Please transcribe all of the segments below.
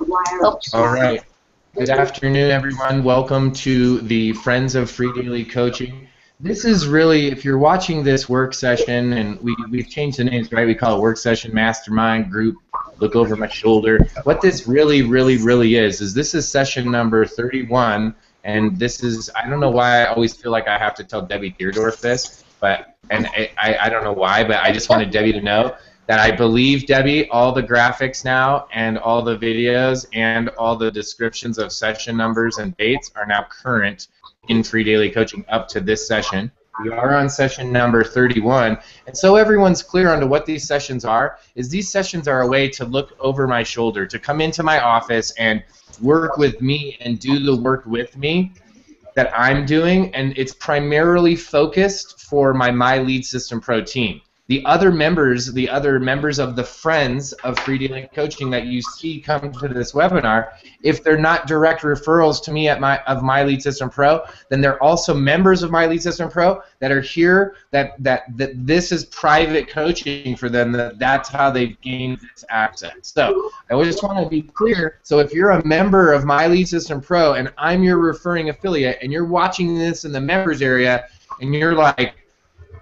All right. Good afternoon, everyone. Welcome to the Friends of Free Daily Coaching. This is really, if you're watching this work session, and we've changed the names, right? We call it work session, mastermind, group, look over my shoulder. What this really is this is session number 31, and this is, I don't know why I always feel like I have to tell Debbie Deerdorf this, but, and I don't know why, but I just wanted Debbie to know that I believe, Debbie, all the graphics now and all the videos and all the descriptions of session numbers and dates are now current in Free Daily Coaching up to this session. We are on session number 31, and so everyone's clear on to what these sessions are, is these sessions are a way to look over my shoulder, to come into my office and work with me and do the work with me that I'm doing, and it's primarily focused for my Lead System Pro team. The other members of the Friends of Free Daily Coaching that you see come to this webinar, if they're not direct referrals to me at My Lead System Pro, then they're also members of My Lead System Pro that are here. That this is private coaching for them. That's how they've gained this access. So I just want to be clear. So if you're a member of My Lead System Pro and I'm your referring affiliate, and you're watching this in the members area, and you're like,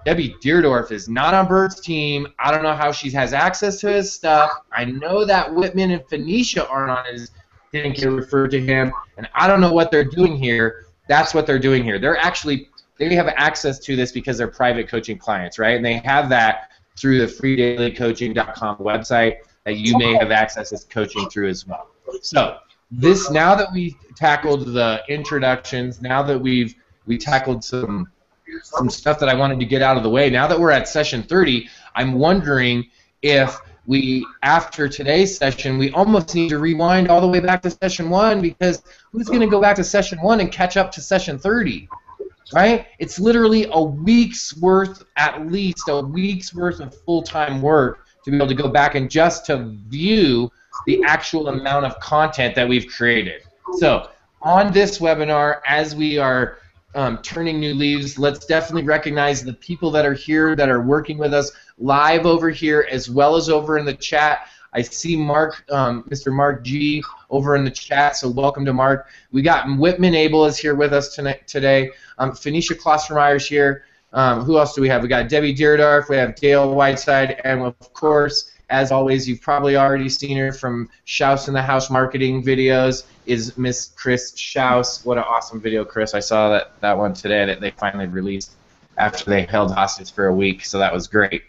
Debbie Deerdorf is not on Bert's team. I don't know how she has access to his stuff. I know that Whitman and Phoenicia aren't on his, didn't get referred to him, and I don't know what they're doing here. That's what they're doing here. They have access to this because they're private coaching clients, right? And they have that through the freedailycoaching.com website that you may have access to coaching through as well. So this, now that we tackled the introductions, now that we tackled some stuff that I wanted to get out of the way. Now that we're at session 30, I'm wondering if after today's session, we almost need to rewind all the way back to session 1, because who's going to go back to session 1 and catch up to session 30, right? It's literally a week's worth, at least a week's worth of full-time work to be able to go back and just to view the actual amount of content that we've created. So on this webinar, as we are turning new leaves, let's definitely recognize the people that are here that are working with us live over here as well as over in the chat. I see Mark, Mr. Mark G over in the chat, so welcome to Mark. We got Whitman Abel is here with us today. Phoenicia Klostermeyer's here. Who else do we have? We got Debbie Deerdorf, we have Dale Whiteside, and of course, as always, you've probably already seen her from Shouse in the House marketing videos, is Miss Chris Shouse. What an awesome video, Chris. I saw that one today that they finally released after they held hostage for a week, so that was great.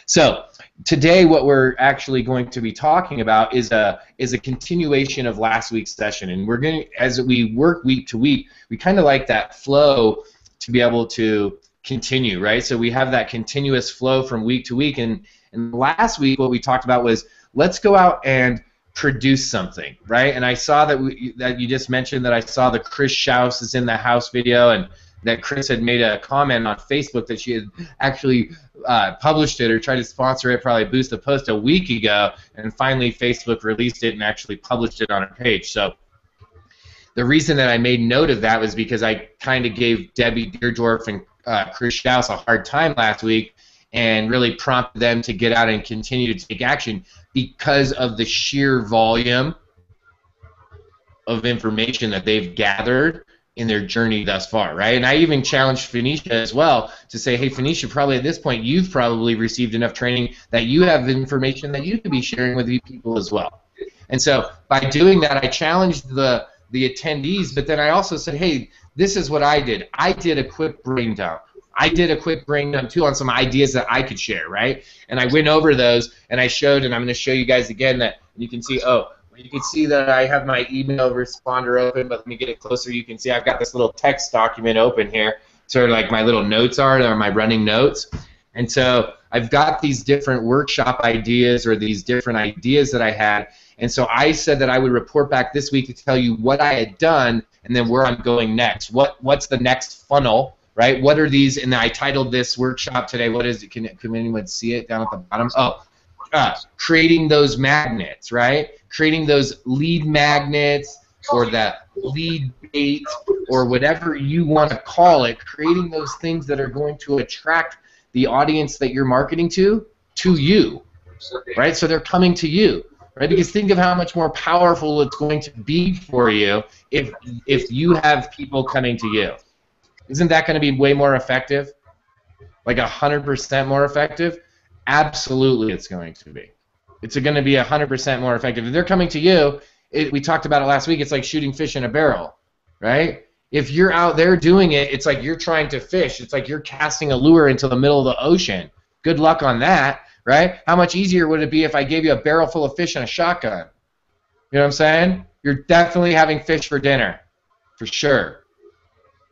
So today what we're actually going to be talking about is a continuation of last week's session, and we're going to, as we work week to week, we kind of like that flow to be able to continue, right? So we have that continuous flow from week to week, and last week what we talked about was let's go out and produce something, right? And I saw that you just mentioned that I saw the Chris Shouse is in the house video, and that Chris had made a comment on Facebook that she had actually published it or tried to sponsor it, probably boost a post a week ago, and finally Facebook released it and actually published it on her page. So the reason that I made note of that was because I kind of gave Debbie Deerdorf and Chris Shouse a hard time last week, and really prompted them to get out and continue to take action because of the sheer volume of information that they've gathered in their journey thus far, right? And I even challenged Phoenicia as well to say, hey, Phoenicia, probably at this point you've probably received enough training that you have information that you could be sharing with people as well. And so by doing that, I challenged the attendees, but then I also said, hey, this is what I did. I did a quick brain dump. I did a quick brain dump too on some ideas that I could share, right? And I went over those and I showed, and I'm going to show you guys again that you can see, you can see that I have my email responder open, but let me get it closer. You can see I've got this little text document open here, sort of like my little notes are, or my running notes. And so I've got these different workshop ideas or these different ideas that I had. And so I said that I would report back this week to tell you what I had done and then where I'm going next. What's the next funnel? Right? What are these? And I titled this workshop today. What is it? Can anyone see it down at the bottom? Creating those magnets, right? Creating those lead magnets or that lead bait or whatever you want to call it. Creating those things that are going to attract the audience that you're marketing to you, right? So they're coming to you. right? Because think of how much more powerful it's going to be for you if you have people coming to you. Isn't that going to be way more effective? Like 100% more effective? Absolutely, it's going to be. It's going to be 100% more effective. If they're coming to you, we talked about it last week. It's like shooting fish in a barrel, right? If you're out there doing it, it's like you're trying to fish. It's like you're casting a lure into the middle of the ocean. Good luck on that, right? How much easier would it be if I gave you a barrel full of fish and a shotgun? You know what I'm saying? You're definitely having fish for dinner, for sure,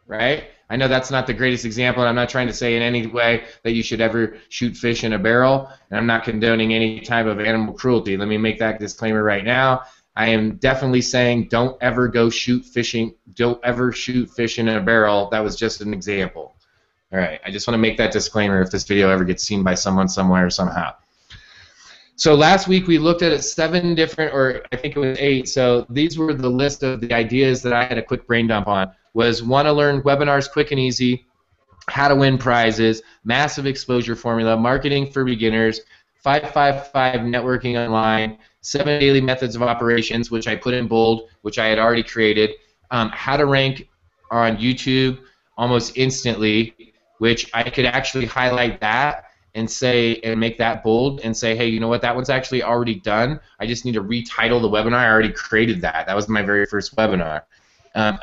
right? I know that's not the greatest example, and I'm not trying to say in any way that you should ever shoot fish in a barrel, and I'm not condoning any type of animal cruelty. Let me make that disclaimer right now. I am definitely saying don't ever go shoot fishing. Don't ever shoot fish in a barrel. That was just an example. All right, I just want to make that disclaimer if this video ever gets seen by someone somewhere somehow. So last week we looked at 7 different, or I think it was 8, so these were the list of the ideas that I had a quick brain dump on. Was want to learn webinars quick and easy, how to win prizes, massive exposure formula, marketing for beginners, 555 networking online, 7 daily methods of operations, which I put in bold, which I had already created, how to rank on YouTube almost instantly, which I could actually highlight that and say and make that bold and say, hey, you know what, that one's actually already done. I just need to retitle the webinar. I already created that. That was my very first webinar.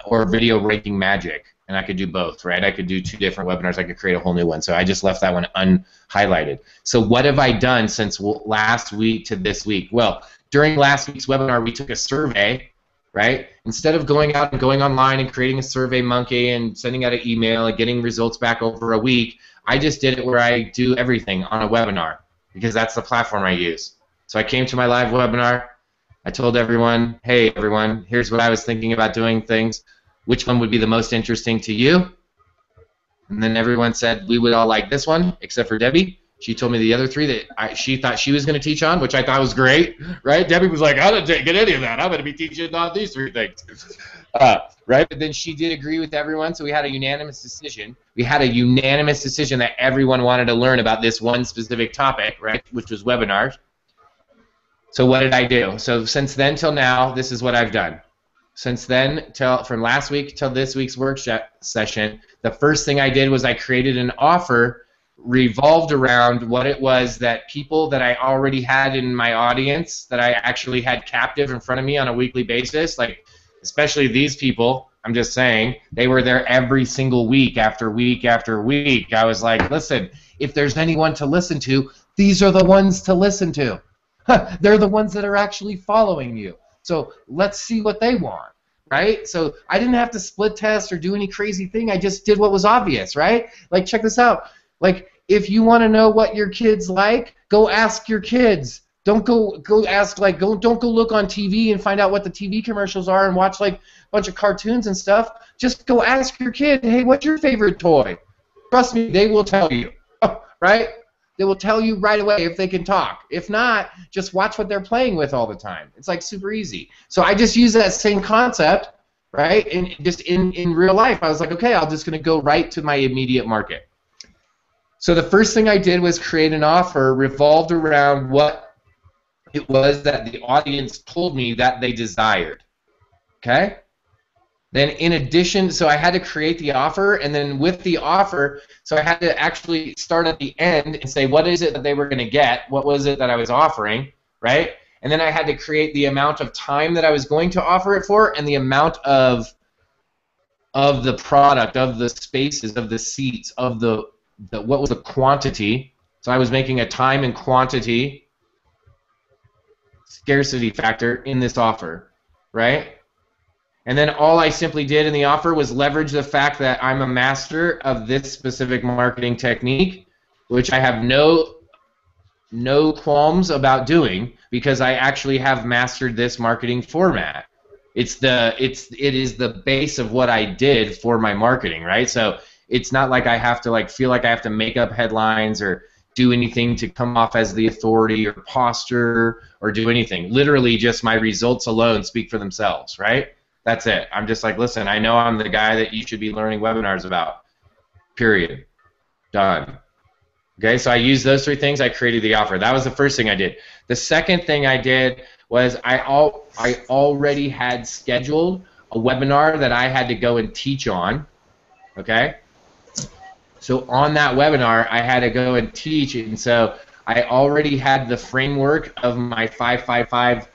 Or video ranking magic, and I could do both, right? I could do 2 different webinars. I could create a whole new one. So I just left that one unhighlighted. So what have I done since last week to this week? Well, during last week's webinar, we took a survey, right? Instead of going out and going online and creating a Survey Monkey and sending out an email and getting results back over a week, I just did it where I do everything on a webinar because that's the platform I use. So I came to my live webinar. I told everyone, hey, everyone, here's what I was thinking about doing things. Which one would be the most interesting to you? And then everyone said we would all like this one, except for Debbie. She told me the other 3 that she thought she was going to teach on, which I thought was great, right? Debbie was like, I didn't get any of that. I'm going to be teaching on these 3 things, right? But then she did agree with everyone, so we had a unanimous decision. We had a unanimous decision that everyone wanted to learn about this one specific topic, right, which was webinars. So what did I do? So since then till now, this is what I've done. Since then, from last week till this week's workshop session, the first thing I did was I created an offer revolved around what it was that people that I already had in my audience, that I actually had captive in front of me on a weekly basis, like especially these people, I'm just saying, they were there every single week after week after week. I was like, listen, if there's anyone to listen to, these are the ones to listen to. They're the ones that are actually following you. So let's see what they want, right? So I didn't have to split test or do any crazy thing. I just did what was obvious, right? Like, check this out. Like, if you want to know what your kids like, go ask your kids. Don't go ask, like, don't go look on TV and find out what the TV commercials are and watch, like, a bunch of cartoons and stuff. Just go ask your kid, hey, what's your favorite toy? Trust me, they will tell you, right? They will tell you right away if they can talk. If not, just watch what they're playing with all the time. It's like super easy. So I just use that same concept, right? And just in real life, I was like, okay, I'm just going to go right to my immediate market. So the first thing I did was create an offer revolved around what it was that the audience told me that they desired. Okay? Then in addition, so I had to create the offer, and then with the offer, so I had to actually start at the end and say, what is it that they were going to get? What was it that I was offering, right? And then I had to create the amount of time that I was going to offer it for and the amount of the product, of the spaces, of the seats, of the what was the quantity. So I was making a time and quantity scarcity factor in this offer, right? And then all I simply did in the offer was leverage the fact that I'm a master of this specific marketing technique, which I have no qualms about doing because I actually have mastered this marketing format. It is the base of what I did for my marketing, right? So it's not like I have to feel like I have to make up headlines or do anything to come off as the authority or posture or do anything. Literally just my results alone speak for themselves, right? That's it. I'm just like, listen, I know I'm the guy that you should be learning webinars about. Period. Done. Okay, so I used those 3 things. I created the offer. That was the first thing I did. The second thing I did was I already had scheduled a webinar that I had to go and teach on, okay? So on that webinar, I had to go and teach, and so I already had the framework of my 555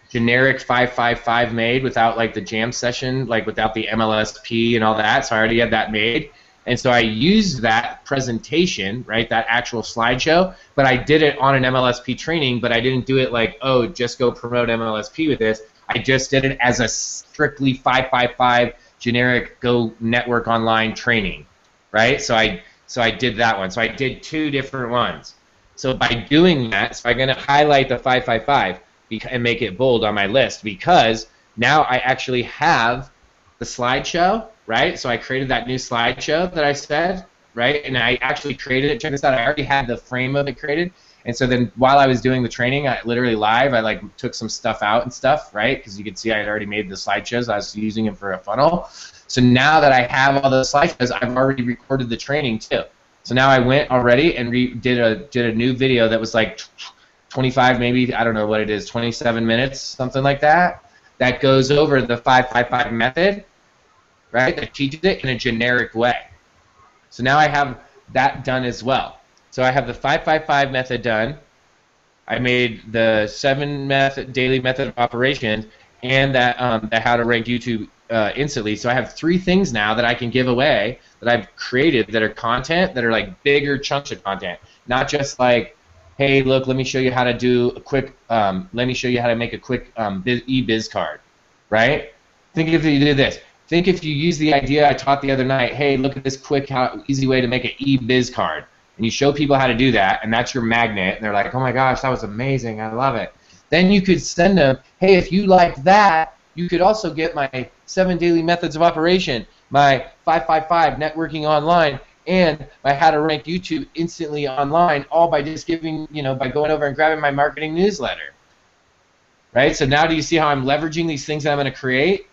generic 555 made without like the jam session, like without the MLSP and all that. So I already had that made. And so I used that presentation, right, that actual slideshow, but I did it on an MLSP training, but I didn't do it like, oh, just go promote MLSP with this. I just did it as a strictly 555 generic go network online training, right? So I did that one. So I did 2 different ones. So by doing that, so I'm going to highlight the 555 and make it bold on my list, because now I actually have the slideshow, right? So I created that new slideshow that I said, right? And I actually created it. Check this out. I already had the frame of it created. And so then while I was doing the training, I literally live, I like took some stuff out and stuff, right? Because you could see I had already made the slideshows. I was using them for a funnel. So now that I have all those slideshows, I've already recorded the training too. So now I went already and did a new video that was like 25, maybe, I don't know what it is, 27 minutes, something like that, that goes over the 555 method, right, that teaches it in a generic way. So now I have that done as well. So I have the 555 method done. I made the 7 daily method of operations, and that how to rank YouTube instantly. So I have 3 things now that I can give away that I've created that are content, that are like bigger chunks of content, not just like, hey, look, let me show you how to do a quick, let me show you how to make a quick e-biz card, right? Think if you do this. Think if you use the idea I taught the other night, hey, look at this quick, easy way to make an e-biz card, and you show people how to do that, and that's your magnet, and they're like, oh my gosh, that was amazing, I love it. Then you could send them, hey, if you like that, you could also get my 7 daily methods of operation, my 555 networking online, and my how to rank YouTube instantly online, all by just giving, by going over and grabbing my marketing newsletter. Right? So now do you see how I'm leveraging these things that I'm going to create?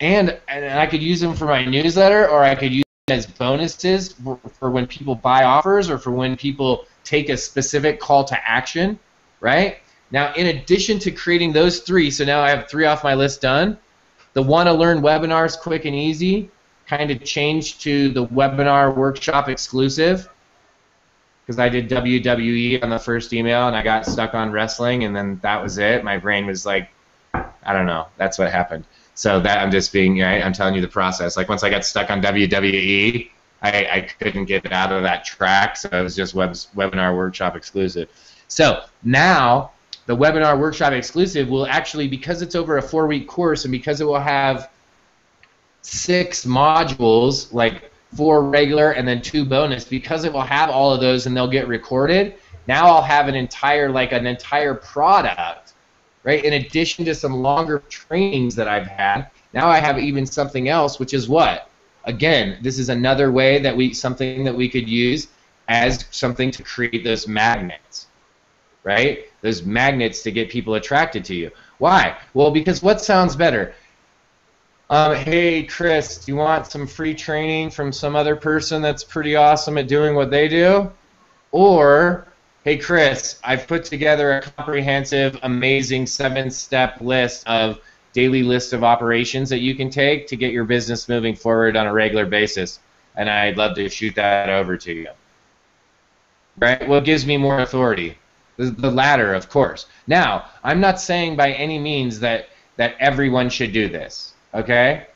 And I could use them for my newsletter, or I could use them as bonuses for when people buy offers, or for when people take a specific call to action, right? Now, in addition to creating those 3, so now I have 3 off my list done, the Want to Learn webinars quick and easy kind of changed to the webinar workshop exclusive, because I did WWE on the first email and I got stuck on wrestling, and then that was it. My brain was like, I don't know, that's what happened. So that I'm just being, right, I'm telling you the process. Like once I got stuck on WWE, I couldn't get out of that track, so it was just webinar workshop exclusive. So now the webinar workshop exclusive will actually, because it's over a 4-week course and because it will have 6 modules, like 4 regular and then 2 bonus, because it will have all of those and they'll get recorded, now I'll have an entire product, right? In addition to some longer trainings that I've had, now I have even something else, which is what? Again, this is another way that something that we could use as something to create those magnets, right? Those magnets to get people attracted to you. Why? Well, because what sounds better? Hey, Chris, do you want some free training from some other person that's pretty awesome at doing what they do? Or, hey, Chris, I've put together a comprehensive, amazing 7-step list of daily list of operations that you can take to get your business moving forward on a regular basis, and I'd love to shoot that over to you. Right? What gives me more authority? The latter, of course. Now, I'm not saying by any means that everyone should do this. Okay?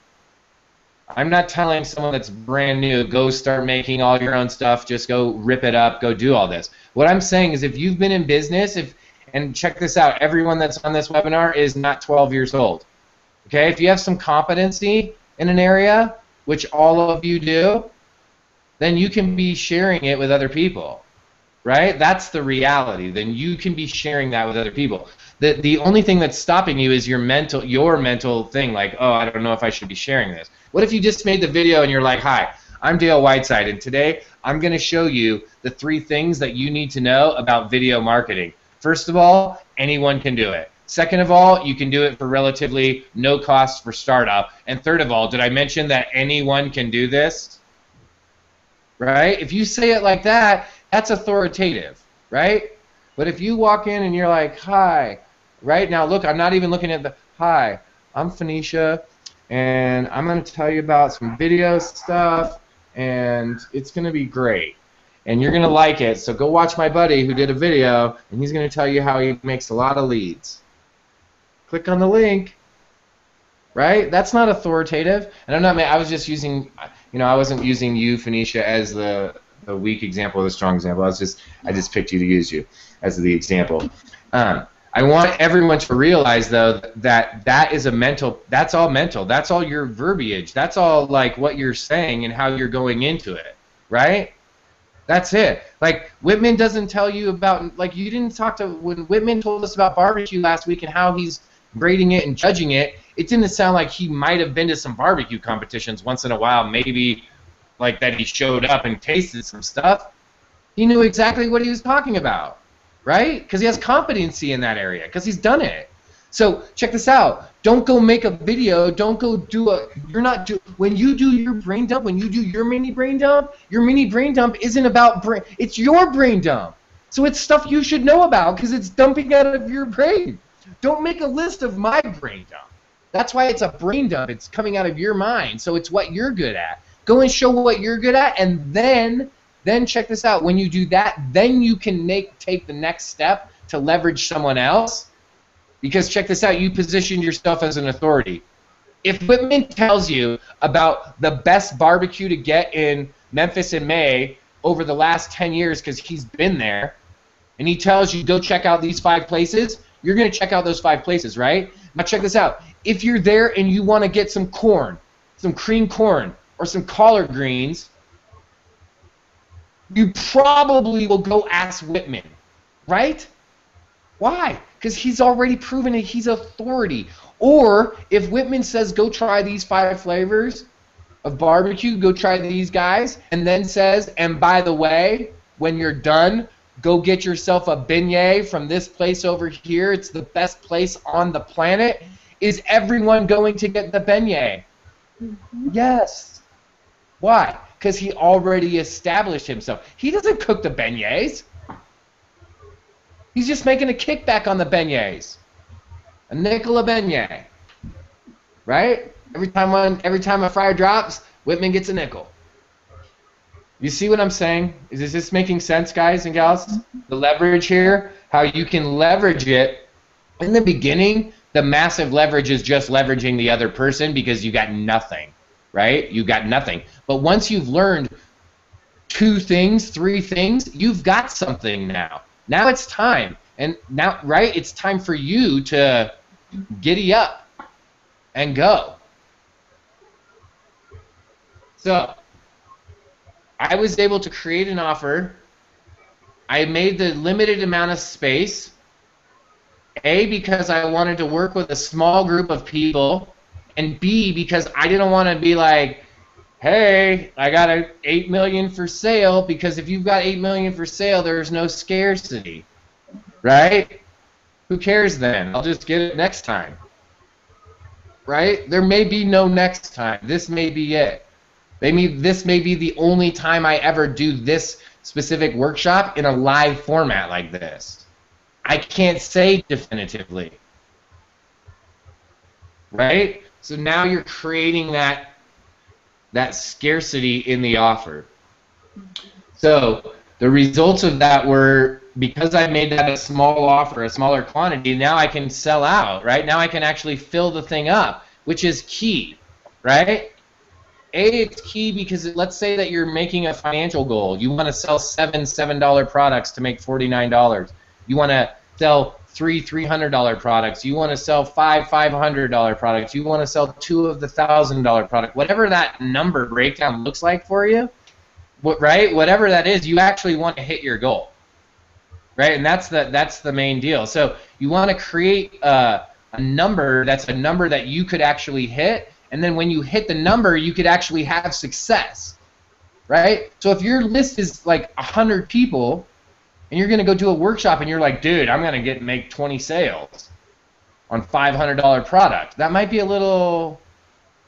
I'm not telling someone that's brand new, go start making all your own stuff, just go rip it up, go do all this. What I'm saying is if you've been in business, and check this out, everyone that's on this webinar is not 12 years old. Okay? If you have some competency in an area, which all of you do, then you can be sharing it with other people. Right? That's the reality. Then you can be sharing that with other people. The only thing that's stopping you is your mental thing, like, oh, I don't know if I should be sharing this. What if you just made the video and you're like, hi, I'm Dale Whiteside, and today I'm going to show you the 3 things that you need to know about video marketing. First of all, anyone can do it. Second of all, you can do it for relatively no cost for startup. And third of all, did I mention that anyone can do this? Right? If you say it like that, that's authoritative, right? But if you walk in and you're like, hi, right now, look, I'm not even looking at the, hi, I'm Phoenicia, and I'm going to tell you about some video stuff, and it's going to be great. And you're going to like it, so go watch my buddy who did a video, and he's going to tell you how he makes a lot of leads. Click on the link. Right? That's not authoritative. And I'm not. I was just using. I wasn't using you, Phoenicia, as the weak example or the strong example. I just picked you to use you as the example. I want everyone to realize though that is a mental. That's all mental. That's all your verbiage. That's all like what you're saying and how you're going into it. Right? That's it. Like Whitman doesn't tell you about. Like you didn't talk to when Whitman told us about barbecue last week and how he's grading it and judging it. It didn't sound like he might have been to some barbecue competitions once in a while, maybe like that he showed up and tasted some stuff. He knew exactly what he was talking about, right? Because he has competency in that area, because he's done it. So check this out. Don't go make a video. Don't go do a. You're not do. When you do your brain dump, when you do your mini brain dump isn't about brain. It's your brain dump. So it's stuff you should know about because it's dumping out of your brain. Don't make a list of my brain dump. That's why it's a brain dump. It's coming out of your mind, so it's what you're good at. Go and show what you're good at, and then check this out. When you do that, then you can take the next step to leverage someone else. Because check this out, you positioned yourself as an authority. If Whitman tells you about the best barbecue to get in Memphis in May over the last 10 years because he's been there, and he tells you go check out these 5 places, you're going to check out those 5 places, right? Now check this out. If you're there and you want to get some corn, some cream corn, or some collard greens, you probably will go ask Whitman, right? Why? Because he's already proven it. He's authority. Or if Whitman says go try these 5 flavors of barbecue, go try these guys, and then says, and by the way, when you're done, go get yourself a beignet from this place over here. It's the best place on the planet. Is everyone going to get the beignet? Mm-hmm. Yes. Why? Because he already established himself. He doesn't cook the beignets. He's just making a kickback on the beignets. A nickel a beignet. Right? Every time a fryer drops, Whitman gets a nickel. You see what I'm saying? Is this making sense, guys and gals? The leverage here, how you can leverage it. In the beginning, the massive leverage is just leveraging the other person because you got nothing, right? You got nothing. But once you've learned 2 things, 3 things, you've got something now. Now it's time. And now, right, it's time for you to giddy up and go. So I was able to create an offer. I made the limited amount of space. A, because I wanted to work with a small group of people. And B, because I didn't want to be like, hey, I got $8 million for sale, because if you've got $8 million for sale, there's no scarcity. Right? Who cares then? I'll just get it next time. Right? There may be no next time. This may be it. This may be the only time I ever do this specific workshop in a live format like this. I can't say definitively. Right? So now you're creating that scarcity in the offer. So the results of that were, because I made that a small offer, a smaller quantity, now I can sell out, right? Now I can actually fill the thing up, which is key, right? It's key because let's say that you're making a financial goal. You want to sell 7 $7 products to make $49. You want to sell 3 $300 products. You want to sell 5 $500 products. You want to sell 2 of the $1,000 product. Whatever that number breakdown looks like for you, right? Whatever that is, you actually want to hit your goal, right? And that's the main deal. So you want to create a number that's a number that you could actually hit. And then when you hit the number, you could actually have success, right? So if your list is like 100 people, and you're going to go do a workshop, and you're like, dude, I'm going to make 20 sales on $500 product. That might be a little,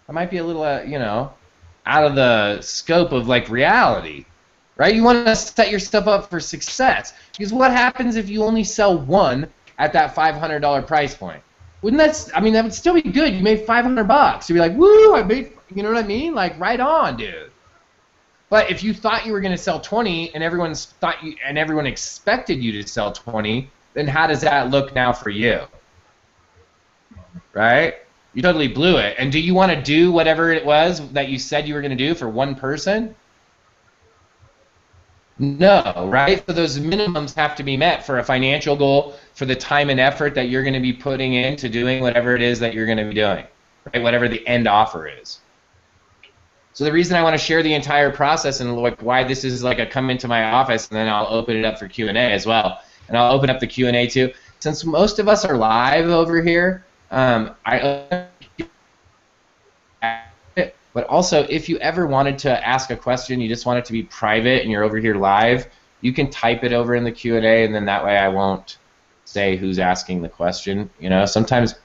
you know, out of the scope of like reality, right? You want to set yourself up for success. Because what happens if you only sell one at that $500 price point? Wouldn't that, I mean, that would still be good. You made $500. You'd be like, woo, I made, you know what I mean? Like, right on, dude. But if you thought you were going to sell 20 and everyone expected you to sell 20, then how does that look now for you? Right? You totally blew it. And do you want to do whatever it was that you said you were going to do for one person? No, right? So those minimums have to be met for a financial goal, for the time and effort that you're going to be putting into doing whatever it is that you're going to be doing, right? Whatever the end offer is. So the reason I want to share the entire process and like why this is like a come into my office, and then I'll open it up for Q&A as well. And I'll open up the Q&A too. Since most of us are live over here, but also, if you ever wanted to ask a question, you just want it to be private, and you're over here live, you can type it over in the Q&A, and then that way I won't say who's asking the question. You know, sometimes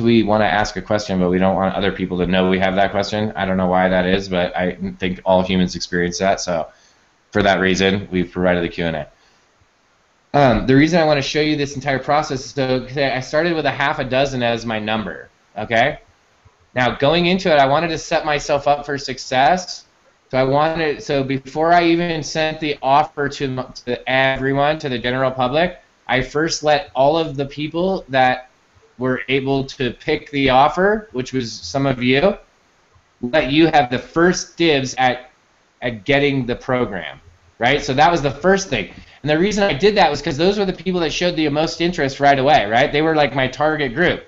we want to ask a question, but we don't want other people to know we have that question. I don't know why that is, but I think all humans experience that. So, for that reason, we've provided the Q&A. The reason I want to show you this entire process is so I started with a half a dozen as my number. Okay. Now, going into it, I wanted to set myself up for success. So before I even sent the offer to everyone, to the general public, I first let all of the people that were able to pick the offer, which was some of you, let you have the first dibs at getting the program, right? So that was the first thing. And the reason I did that was because those were the people that showed the most interest right away, right? They were like my target group.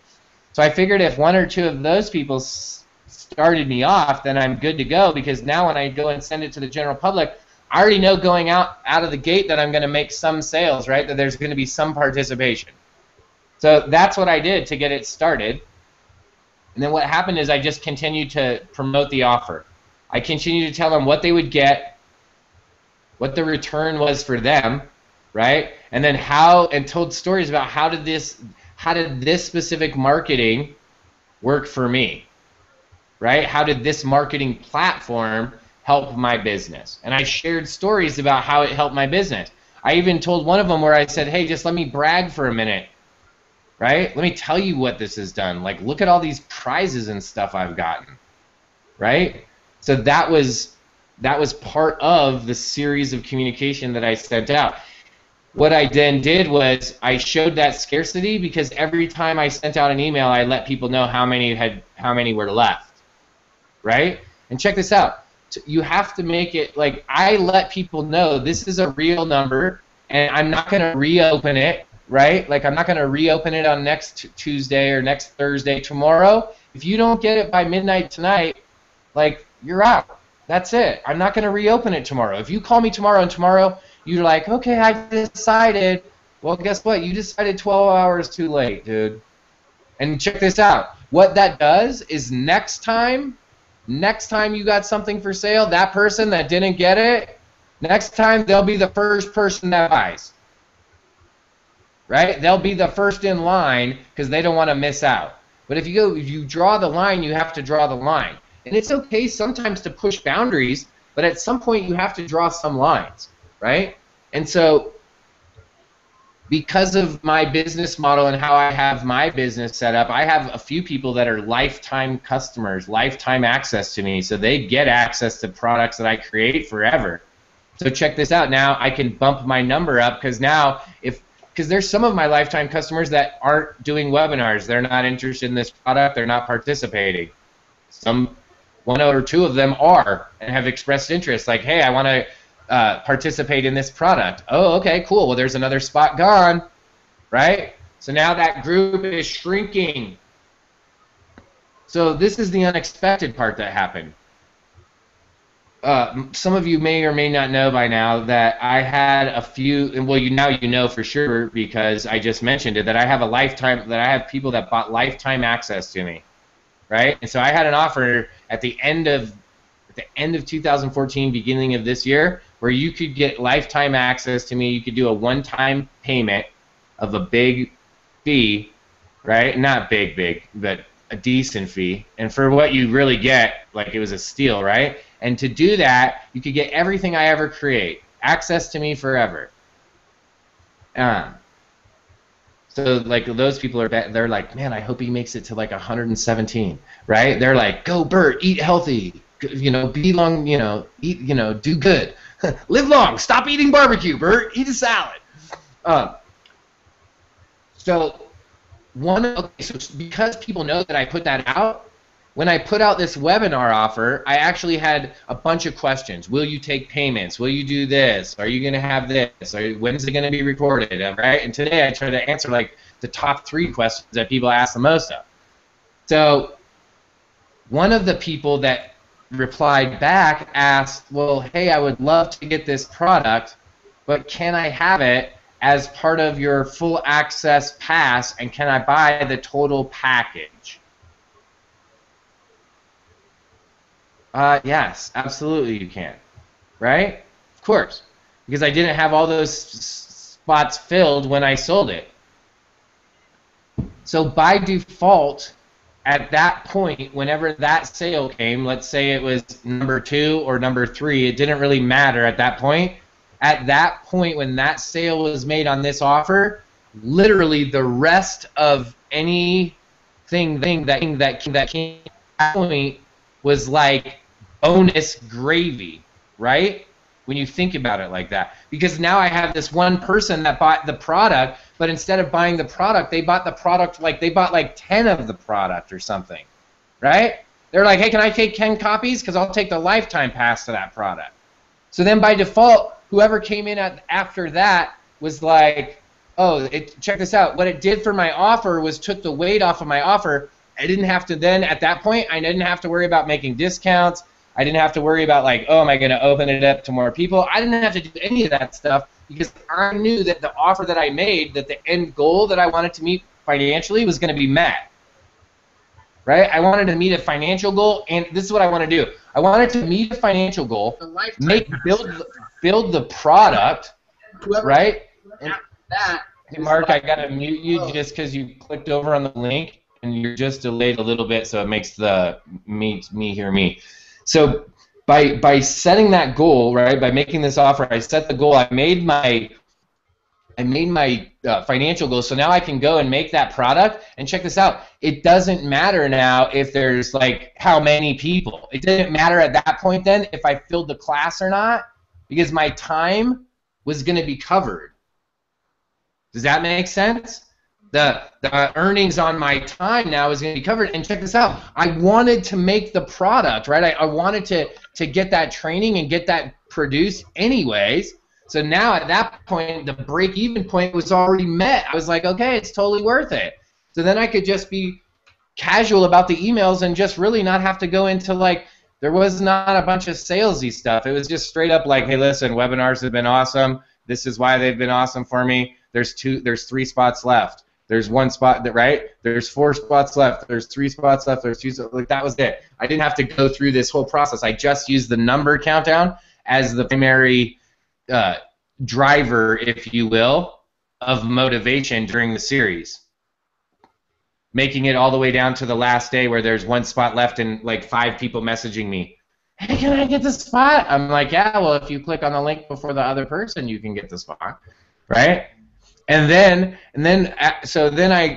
So I figured if one or two of those people started me off, then I'm good to go, because now when I go and send it to the general public, I already know going out of the gate that I'm going to make some sales, right? That there's going to be some participation. So that's what I did to get it started. And then what happened is I just continued to promote the offer. I continued to tell them what they would get, what the return was for them, right? And then and told stories about how did this specific marketing work for me, right? How did this marketing platform help my business? And I shared stories about how it helped my business. I even told one of them where I said, hey, just let me brag for a minute, right? Let me tell you what this has done. Like, look at all these prizes and stuff I've gotten, right? So that was part of the series of communication that I sent out. What I then did was I showed that scarcity, because every time I sent out an email, I let people know how many were left, right? And check this out. You have to make it like, I let people know this is a real number, and I'm not going to reopen it, right? Like, I'm not going to reopen it on next Tuesday or next Thursday, tomorrow. If you don't get it by midnight tonight, like, you're out. That's it. I'm not going to reopen it tomorrow. If you call me tomorrow and tomorrow you're like, okay, I decided. Well, guess what? You decided 12 hours too late, dude. And check this out. What that does is next time you got something for sale, that person that didn't get it, next time they'll be the first person that buys. Right? They'll be the first in line because they don't want to miss out. But if you draw the line, you have to draw the line. And it's okay sometimes to push boundaries, but at some point you have to draw some lines. Right? And so, because of my business model and how I have my business set up, I have a few people that are lifetime customers, lifetime access to me, so they get access to products that I create forever. So check this out. Now I can bump my number up, because there's some of my lifetime customers that aren't doing webinars. They're not interested in this product. They're not participating. One or two of them are and have expressed interest, like, hey, I want to participate in this product. Oh, okay, cool. Well, there's another spot gone, right? So now that group is shrinking. So this is the unexpected part that happened. Some of you may or may not know by now that I had a few, well, now you know for sure, because I just mentioned it, that I have people that bought lifetime access to me, right? And so I had an offer at the end of 2014, beginning of this year, where you could get lifetime access to me. You could do a one-time payment of a big fee, right? Not big, but a decent fee. And for what you really get, like, it was a steal, right? And to do that, you could get everything I ever create, access to me forever. So like those people they're like, man, I hope he makes it to like 117, right? They're like, go Bert, eat healthy, be long, eat, do good, live long, stop eating barbecue, Bert, eat a salad. So because people know that I put that out, when I put out this webinar offer, I actually had a bunch of questions. Will you take payments? Will you do this? Are you going to have this? When's it going to be recorded? Right? And today I try to answer like the top 3 questions that people ask the most of. So one of the people that replied back asked, well, hey, I would love to get this product, but can I have it as part of your full access pass, and can I buy the total package? Yes, absolutely you can, right? Of course, because I didn't have all those spots filled when I sold it. So by default, at that point, whenever that sale came, let's say it was number 2 or number 3, it didn't really matter at that point. At that point, when that sale was made on this offer, literally the rest of anything that came at that point was like bonus gravy, right? When you think about it like that. Because now I have this one person that bought the product, but instead of buying the product, they bought the product, like they bought like 10 of the product or something, right? They're like, hey, can I take 10 copies? Because I'll take the lifetime pass to that product. So then by default, whoever came in after that was like, oh, check this out. What it did for my offer was took the weight off of my offer. I didn't have to then, at that point, I didn't have to worry about making discounts. I didn't have to worry about like, oh, am I going to open it up to more people? I didn't have to do any of that stuff because I knew that the offer that I made, that the end goal that I wanted to meet financially was going to be met. Right? I wanted to meet a financial goal, and this is what I want to do. I wanted to meet a financial goal, build the product, right? And hey, Mark, I got to mute you just because you clicked over on the link, and you're just delayed a little bit, so it makes the me hear me. So by setting that goal, right, by making this offer, I set the goal. I made my financial goal, so now I can go and make that product. And check this out. It doesn't matter now if there's like how many people. It didn't matter at that point then if I filled the class or not, because my time was going to be covered. Does that make sense? The earnings on my time now is going to be covered. And check this out. I wanted to make the product, right? I wanted to get that training and get that produced anyways. So now at that point, the break-even point was already met. I was like, okay, it's totally worth it. So then I could just be casual about the emails and just really not have to go into like, there was not a bunch of salesy stuff. It was just straight up like, hey, listen, webinars have been awesome. This is why they've been awesome for me. There's 3 spots left. There's 1 spot, right? There's 4 spots left. There's 3 spots left. There's 2 spots. Like, that was it. I didn't have to go through this whole process. I just used the number countdown as the primary driver, if you will, of motivation during the series. Making it all the way down to the last day where there's 1 spot left and like 5 people messaging me, hey, can I get the spot? I'm like, yeah, well, if you click on the link before the other person, you can get the spot, right? And then I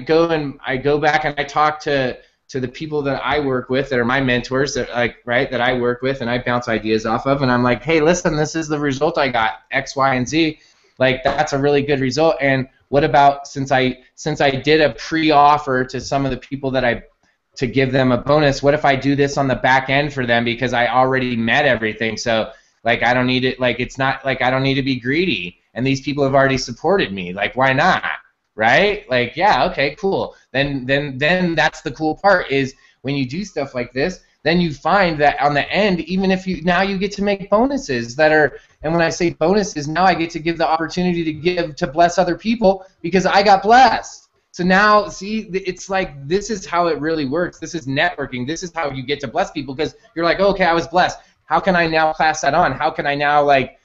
go back and I talk to the people that I work with that are my mentors that I work with and I bounce ideas off of, and I'm like, hey, listen, this is the result I got, X, Y, and Z. Like, that's a really good result. And what about since I did a pre-offer to some of the people to give them a bonus, what if I do this on the back end for them because I already met everything? So like, I don't need it, like, it's not like I don't need to be greedy, and these people have already supported me. Like, why not? Right? Like, yeah, okay, cool. Then that's the cool part, is when you do stuff like this, then you find that on the end, even if now you get to make bonuses that are, and when I say bonuses, now I get to give the opportunity to give to bless other people because I got blessed. So now, see, it's like, this is how it really works. This is networking. This is how you get to bless people, because you're like, okay, I was blessed. How can I now pass that on? How can I now like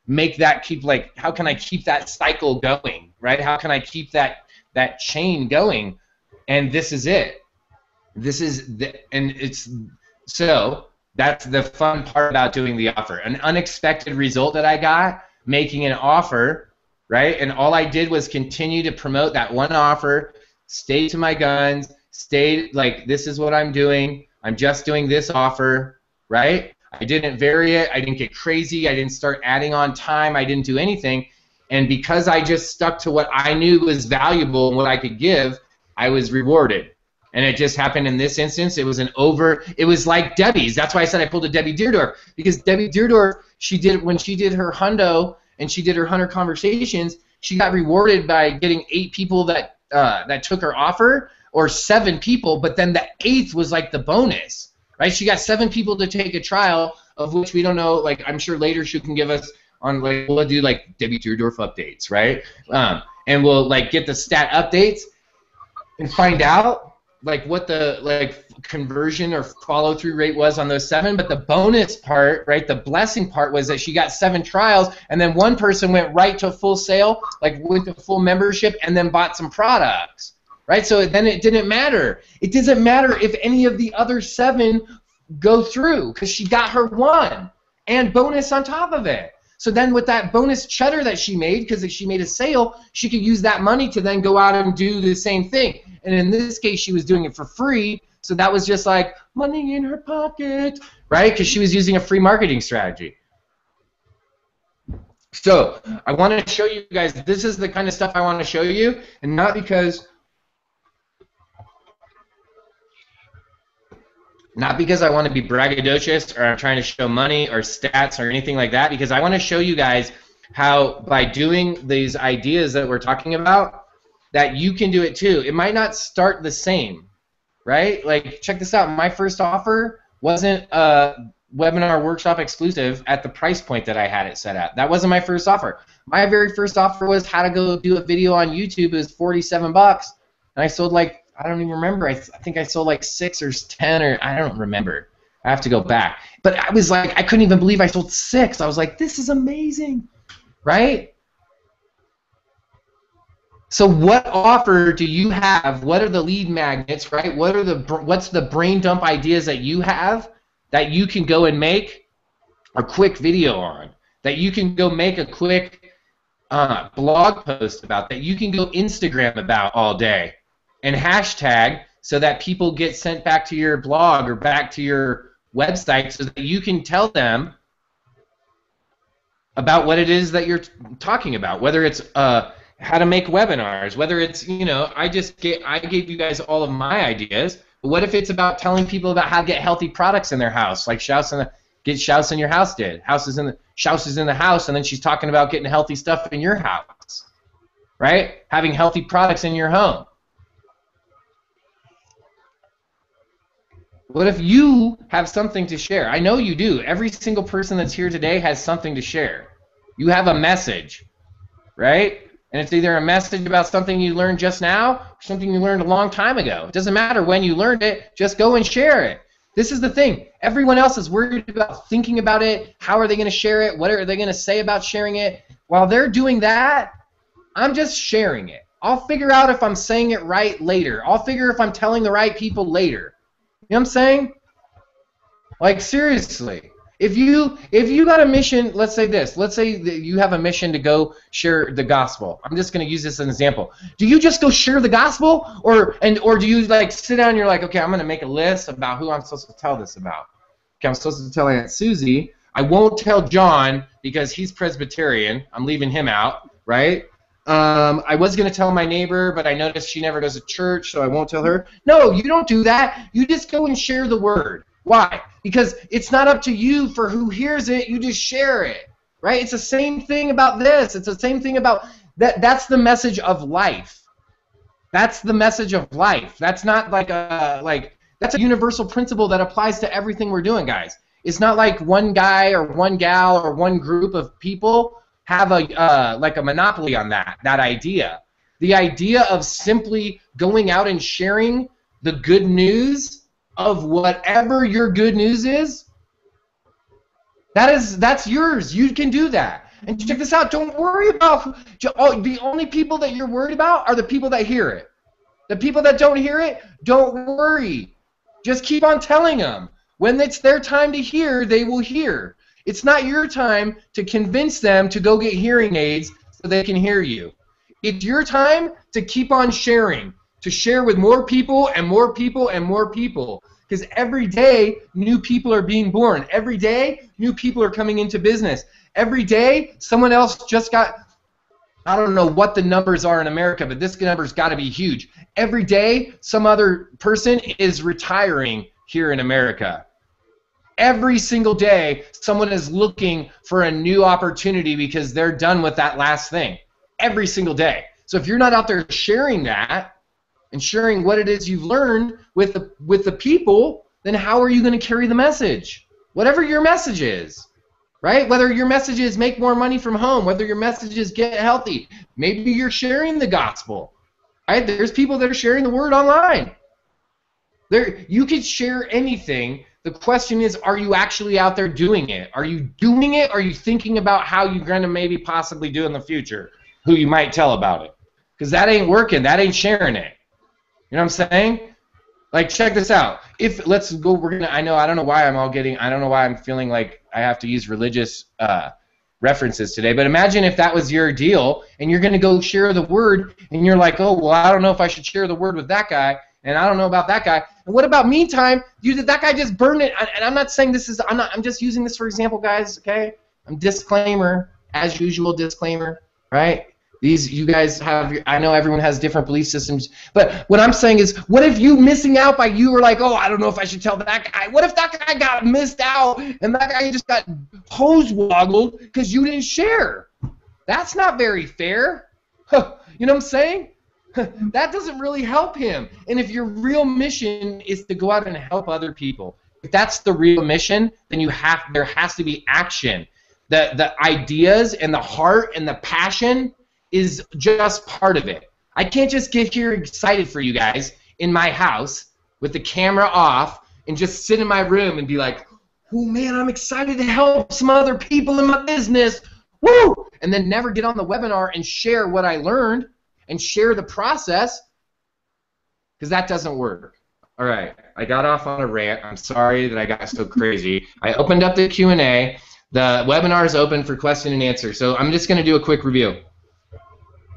make that keep, like, how can I keep that cycle going, right? How can I keep that chain going? And this is it. This is and it's so That's the fun part about doing the offer. An unexpected result that I got, making an offer, right? And all I did was continue to promote that one offer, stay to my guns, stay like, this is what I'm doing. I'm just doing this offer, right? I didn't vary it. I didn't get crazy. I didn't start adding on time. I didn't do anything. And because I just stuck to what I knew was valuable and what I could give, I was rewarded. And it just happened in this instance. It was it was like Debbie's. That's why I said I pulled a Debbie Deerdorf, because Debbie Deerdorf, when she did her hundo and she did her Hunter Conversations, she got rewarded by getting 8 people that took her offer, or 7 people, but then the 8th was like the bonus, right? She got 7 people to take a trial, of which we don't know. Like, I'm sure later she can give us on, like, we'll do like Debbie Deerdorf updates, right? And we'll like get the stat updates and find out like what the conversion or follow through rate was on those 7. But the bonus part, right, the blessing part, was that she got 7 trials, and then one person went right to full sale, like with a full membership, and then bought some products, right? So then it didn't matter. It doesn't matter if any of the other 7 go through, because she got her 1 and bonus on top of it. So then with that bonus cheddar that she made, because she made a sale, she could use that money to then go out and do the same thing. And in this case, she was doing it for free, so that was just like money in her pocket, right? Because she was using a free marketing strategy. So I want to show you guys, this is the kind of stuff I want to show you, and not because I want to be braggadocious or I'm trying to show money or stats or anything like that, because I want to show you guys how by doing these ideas that we're talking about, that you can do it too. It might not start the same, right? Like, check this out. My first offer wasn't a webinar workshop exclusive at the price point that I had it set at. That wasn't my first offer. My very first offer was how to go do a video on YouTube. It was 47 bucks, and I sold like, I don't even remember. I think I sold like 6 or 10, or I don't remember. I have to go back. But I was like, I couldn't even believe I sold 6. I was like, this is amazing, right? So what offer do you have? What are the lead magnets, right? What's the brain dump ideas that you have that you can go and make a quick video on, that you can go make a quick blog post about, that you can go Instagram about all day and hashtag, so that people get sent back to your blog or back to your website, so that you can tell them about what it is that you're talking about, whether it's how to make webinars, whether it's, you know, I gave you guys all of my ideas, but what if it's about telling people about how to get healthy products in their house, like Shouse in Your House did. Shouse is in the house, and then she's talking about getting healthy stuff in your house, right? Having healthy products in your home. What if you have something to share? I know you do. Every single person that's here today has something to share. You have a message, right? And it's either a message about something you learned just now or something you learned a long time ago. It doesn't matter when you learned it. Just go and share it. This is the thing. Everyone else is worried about thinking about it. How are they going to share it? What are they going to say about sharing it? While they're doing that, I'm just sharing it. I'll figure out if I'm saying it right later. I'll figure if I'm telling the right people later. You know what I'm saying? Like, seriously. If you got a mission, let's say this. Let's say that you have a mission to go share the gospel. I'm just going to use this as an example. Do you just go share the gospel, or do you like sit down and you're like, okay, I'm going to make a list about who I'm supposed to tell this about. Okay, I'm supposed to tell Aunt Susie. I won't tell John because he's Presbyterian. I'm leaving him out, right? I was going to tell my neighbor, but I noticed she never goes to church, so I won't tell her. No, you don't do that. You just go and share the word. Why? Because it's not up to you for who hears it. You just share it, right? It's the same thing about this. It's the same thing about that. That's the message of life. That's the message of life. That's not like that's a universal principle that applies to everything we're doing, guys. It's not like one guy or one gal or one group of people have a like a monopoly on that idea. The idea of simply going out and sharing the good news of whatever your good news is, that's yours. You can do that. And check this out. Don't worry about the only people that you're worried about are the people that hear it. The people that don't hear it, don't worry. Just keep on telling them. When it's their time to hear, they will hear. It's not your time to convince them to go get hearing aids so they can hear you. It's your time to keep on sharing, to share with more people and more people and more people. Because every day, new people are being born. Every day, new people are coming into business. Every day, someone else just got, I don't know what the numbers are in America, but this number's got to be huge. Every day, some other person is retiring here in America. Every single day, someone is looking for a new opportunity because they're done with that last thing. Every single day. So if you're not out there sharing that and sharing what it is you've learned with the people, then how are you going to carry the message? Whatever your message is, right? Whether your message is make more money from home, whether your message is get healthy, maybe you're sharing the gospel, right? There's people that are sharing the word online. You could share anything. The question is, are you actually out there doing it? Are you doing it? Are you thinking about how you're going to maybe possibly do in the future? Who you might tell about it? Because that ain't working. That ain't sharing it. You know what I'm saying? Like, check this out. If let's go, I don't know why I'm feeling like I have to use religious references today. But imagine if that was your deal, and you're going to go share the word, and you're like, oh, well, I don't know if I should share the word with that guy. And I don't know about that guy. And what about meantime? That guy just burned it. And I'm not saying this is. I'm just using this for example, guys. Okay. Disclaimer, as usual. Disclaimer. Right. You guys have. I know everyone has different belief systems. But what I'm saying is, what if you missing out by you were like, oh, I don't know if I should tell that guy. What if that guy got missed out and that guy just got hose woggled because you didn't share? That's not very fair. You know what I'm saying? That doesn't really help him. And if your real mission is to go out and help other people, if that's the real mission, then there has to be action. The ideas and the heart and the passion is just part of it. I can't just get here excited for you guys in my house with the camera off and just sit in my room and be like, oh man, I'm excited to help some other people in my business. Woo! And then never get on the webinar and share what I learned and share the process, because that doesn't work. All right, I got off on a rant. I'm sorry that I got so crazy. I opened up the Q&A. The webinar is open for question and answer, so I'm just going to do a quick review.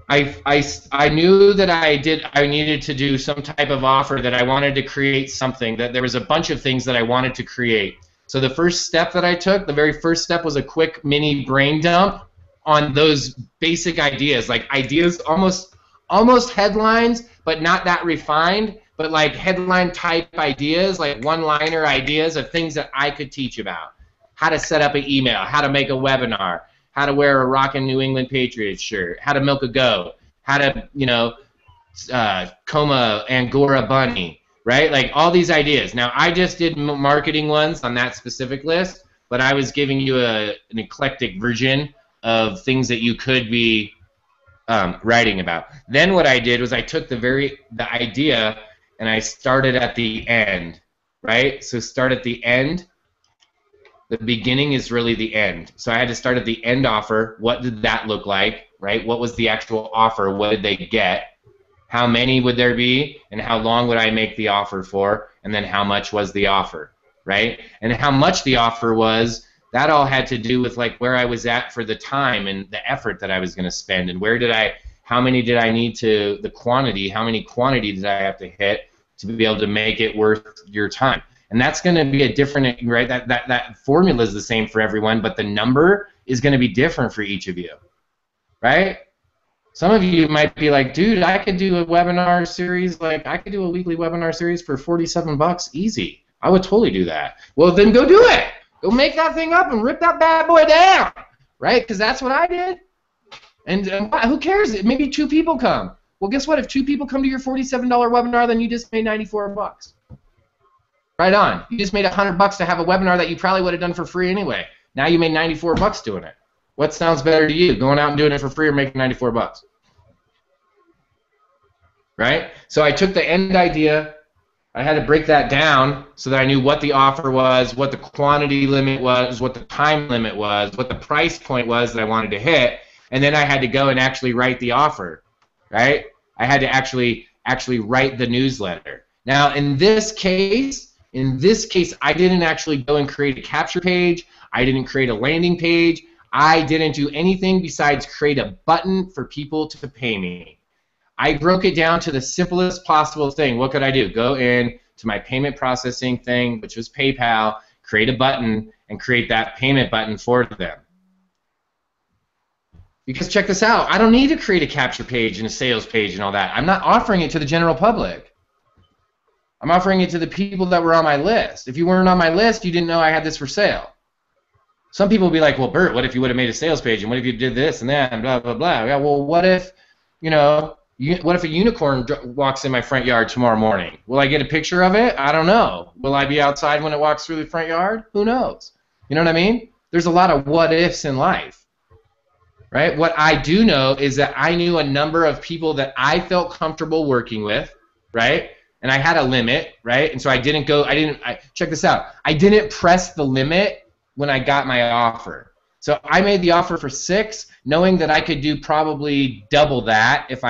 I knew that I needed to do some type of offer, that I wanted to create something, that there was a bunch of things that I wanted to create. So the first step that I took, the very first step, was a quick mini brain dump on those basic ideas, like ideas almost headlines, but not that refined, but like headline type ideas, like one-liner ideas of things that I could teach about. How to set up an email, how to make a webinar, how to wear a rockin' New England Patriots shirt, how to milk a goat, how to, comb a Angora bunny, right? Like all these ideas. Now, I just did marketing ones on that specific list, but I was giving you an eclectic version of things that you could be writing about. Then what I did was I took the idea and I started at the end, right? So start at the end. The beginning is really the end. So I had to start at the end offer. What did that look like, right? What was the actual offer? What did they get? How many would there be? And how long would I make the offer for? And then how much was the offer, right? And how much the offer was, that all had to do with like where I was at for the time and the effort that I was going to spend, and how many did I need to, the quantity, how many quantity did I have to hit to be able to make it worth your time. And that's going to be a different, right, that formula is the same for everyone, but the number is going to be different for each of you, right? Some of you might be like, dude, I could do a webinar series, I could do a weekly webinar series for $47 easy. I would totally do that. Well, then go do it. Go make that thing up and rip that bad boy down, right? Because that's what I did. And who cares? Maybe 2 people come. Well, guess what? If 2 people come to your $47 webinar, then you just made $94. Right on. You just made $100 to have a webinar that you probably would have done for free anyway. Now you made $94 doing it. What sounds better to you, going out and doing it for free or making $94? Right? So I took the end idea. I had to break that down so that I knew what the offer was, what the quantity limit was, what the time limit was, what the price point was that I wanted to hit, and then I had to go and actually write the offer, right? I had to actually write the newsletter. Now, in this case, In this case, I didn't actually go and create a capture page. I didn't create a landing page. I didn't do anything besides create a button for people to pay me. I broke it down to the simplest possible thing. What could I do? Go in to my payment processing thing, which was PayPal, create a button, and create that payment button for them. Because check this out, I don't need to create a capture page and a sales page and all that. I'm not offering it to the general public. I'm offering it to the people that were on my list. If you weren't on my list, you didn't know I had this for sale. Some people will be like, well, Bert, what if you would have made a sales page, and what if you did this and that and blah, blah, blah. Yeah, well, what if, what if a unicorn walks in my front yard tomorrow morning? Will I get a picture of it? I don't know. Will I be outside when it walks through the front yard? Who knows? You know what I mean? There's a lot of what ifs in life. Right? What I do know is that I knew a number of people that I felt comfortable working with, right? And I had a limit, right? And so check this out. I didn't press the limit when I got my offer. So I made the offer for 6, knowing that I could do probably double that if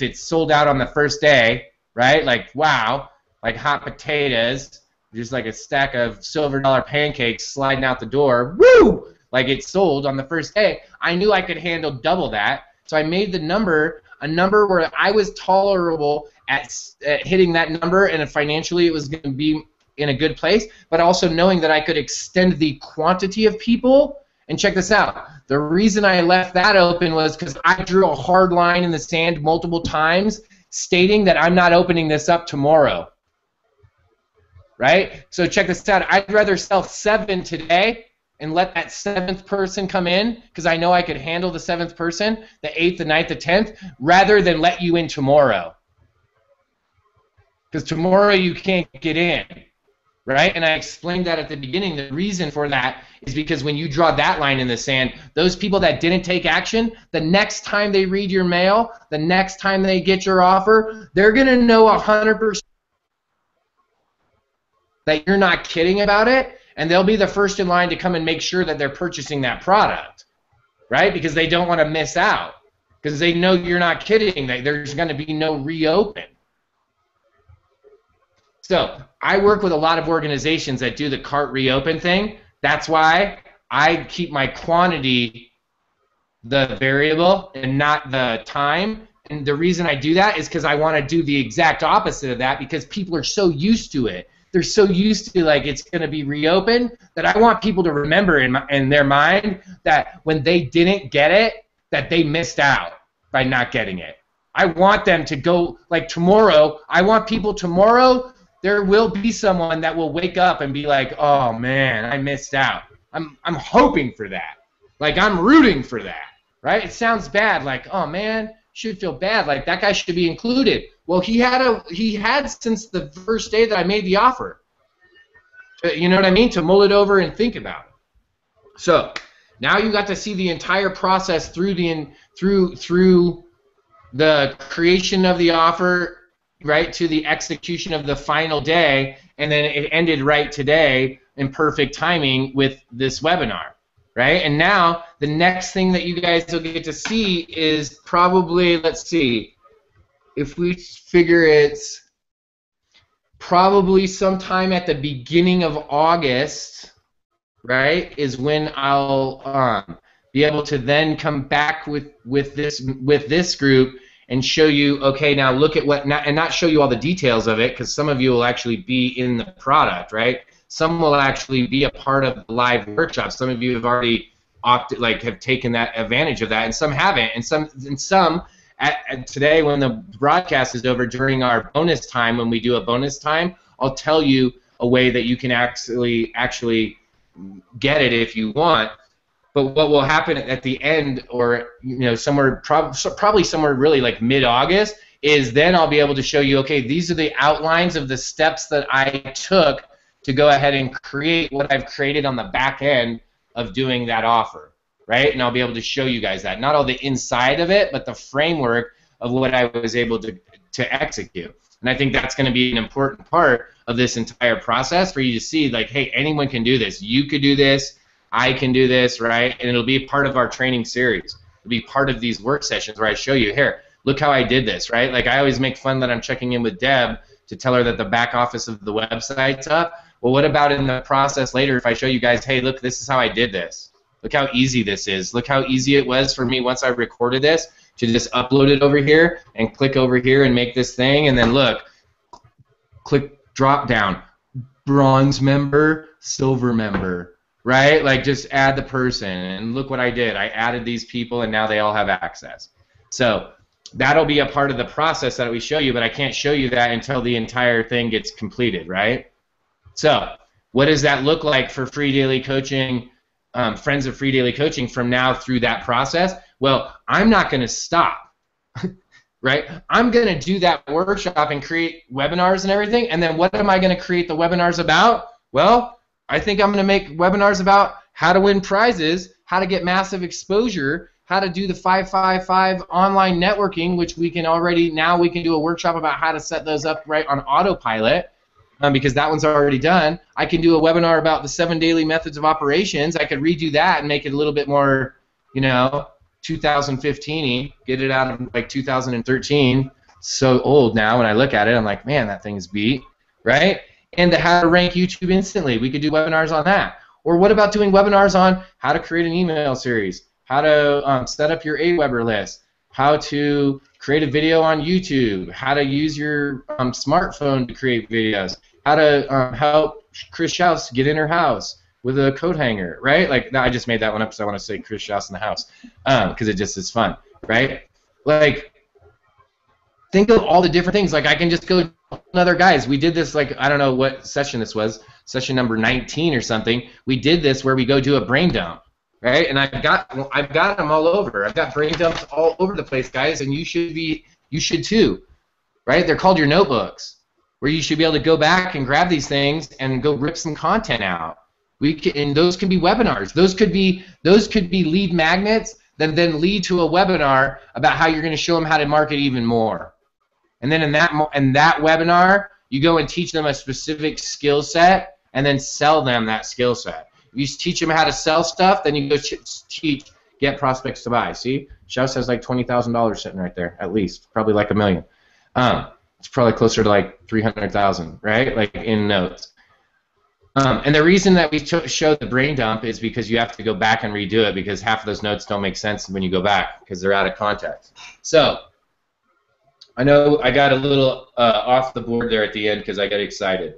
it sold out on the first day, right? Like, wow, like hot potatoes, just like a stack of silver dollar pancakes sliding out the door. Woo! Like it sold on the first day. I knew I could handle double that. So I made the number a number where I was tolerable at hitting that number, and financially it was going to be in a good place, but also knowing that I could extend the quantity of people. And check this out. The reason I left that open was because I drew a hard line in the sand multiple times stating that I'm not opening this up tomorrow. Right? So check this out. I'd rather sell 7 today and let that 7th person come in because I know I could handle the 7th person, the 8th, the 9th, the 10th, rather than let you in tomorrow. Because tomorrow you can't get in, right? And I explained that at the beginning. The reason for that is because when you draw that line in the sand, those people that didn't take action, the next time they read your mail, the next time they get your offer, they're going to know 100% that you're not kidding about it, and they'll be the first in line to come and make sure that they're purchasing that product, right? Because they don't want to miss out, because they know you're not kidding, that there's going to be no reopen. So I work with a lot of organizations that do the cart reopen thing. That's why I keep my quantity the variable and not the time. And the reason I do that is because I want to do the exact opposite of that, because people are so used to it. They're so used to like it's going to be reopened that I want people to remember in their mind that when they didn't get it, that they missed out by not getting it. I want them to go like tomorrow. I want people tomorrow. There will be someone that will wake up and be like, "Oh man, I missed out." I'm hoping for that. Like I'm rooting for that, right? It sounds bad, like, "Oh man, should feel bad. Like that guy should be included." Well, he had since the first day that I made the offer. You know what I mean? To mull it over and think about it. So now you got to see the entire process through the creation of the offer, right, to the execution of the final day, and then it ended right today in perfect timing with this webinar, right? And now the next thing that you guys will get to see is probably, let's see, if we figure it's probably sometime at the beginning of August, right, is when I'll be able to then come back with this group and show you, okay, now look at what, and not show you all the details of it, because some of you will actually be in the product, right? Some will actually be a part of the live workshop. Some of you have already opted, like, have taken that advantage of that, and some haven't, and some at today when the broadcast is over during our bonus time, when we do a bonus time, I'll tell you a way that you can actually get it if you want. But what will happen at the end, or somewhere probably somewhere really like mid-August, is then I'll be able to show you, okay, these are the outlines of the steps that I took to go ahead and create what I've created on the back end of doing that offer, right? And I'll be able to show you guys that, not all the inside of it, but the framework of what I was able to execute. And I think that's going to be an important part of this entire process for you to see, like, hey, anyone can do this. You could do this. I can do this, right? And it'll be part of our training series. It'll be part of these work sessions where I show you, here, look how I did this, right? Like I always make fun that I'm checking in with Deb to tell her that the back office of the website's up. Well, what about in the process later if I show you guys, hey, look, this is how I did this. Look how easy this is. Look how easy it was for me once I recorded this to just upload it over here and click over here and make this thing, and then look, click drop down, bronze member, silver member, right? Like just add the person, and look what I did. I added these people, and now they all have access. So that'll be a part of the process that we show you, but I can't show you that until the entire thing gets completed, right? So what does that look like for Free Daily Coaching, Friends of Free Daily Coaching from now through that process? Well, I'm not going to stop, right? I'm going to do that workshop and create webinars and everything, and then what am I going to create the webinars about? Well, I think I'm going to make webinars about how to win prizes, how to get massive exposure, how to do the 555 online networking, which we can already, now we can do a workshop about how to set those up right on autopilot, because that one's already done. I can do a webinar about the 7 daily methods of operations. I could redo that and make it a little bit more, 2015-y, get it out of like 2013. So old now. When I look at it, I'm like, man, that thing's beat, right? And the how to rank YouTube instantly. We could do webinars on that. Or what about doing webinars on how to create an email series, how to set up your Aweber list, how to create a video on YouTube, how to use your smartphone to create videos, how to help Chris Schaus get in her house with a coat hanger, right? Like, no, I just made that one up because I want to say Chris Schaus in the house, because it just is fun, right? Like, think of all the different things. Like, I can just go other guys. We did this, like, I don't know what session this was, session number 19 or something. We did this where we go do a brain dump, right? And I've got them all over. I've got brain dumps all over the place, guys, and you should too, right? They're called your notebooks, where you should be able to go back and grab these things and go rip some content out. And those can be webinars. Those could be lead magnets that then lead to a webinar about how you're going to show them how to market even more. And then in that webinar, you go and teach them a specific skill set and then sell them that skill set. You teach them how to sell stuff, then you go get prospects to buy. See, Schaus has like $20,000 sitting right there, at least, probably like $1 million. It's probably closer to like 300,000, right? Like in notes. And the reason that we show the brain dump is because you have to go back and redo it, because half of those notes don't make sense when you go back because they're out of context. So I know I got a little off the board there at the end because I got excited.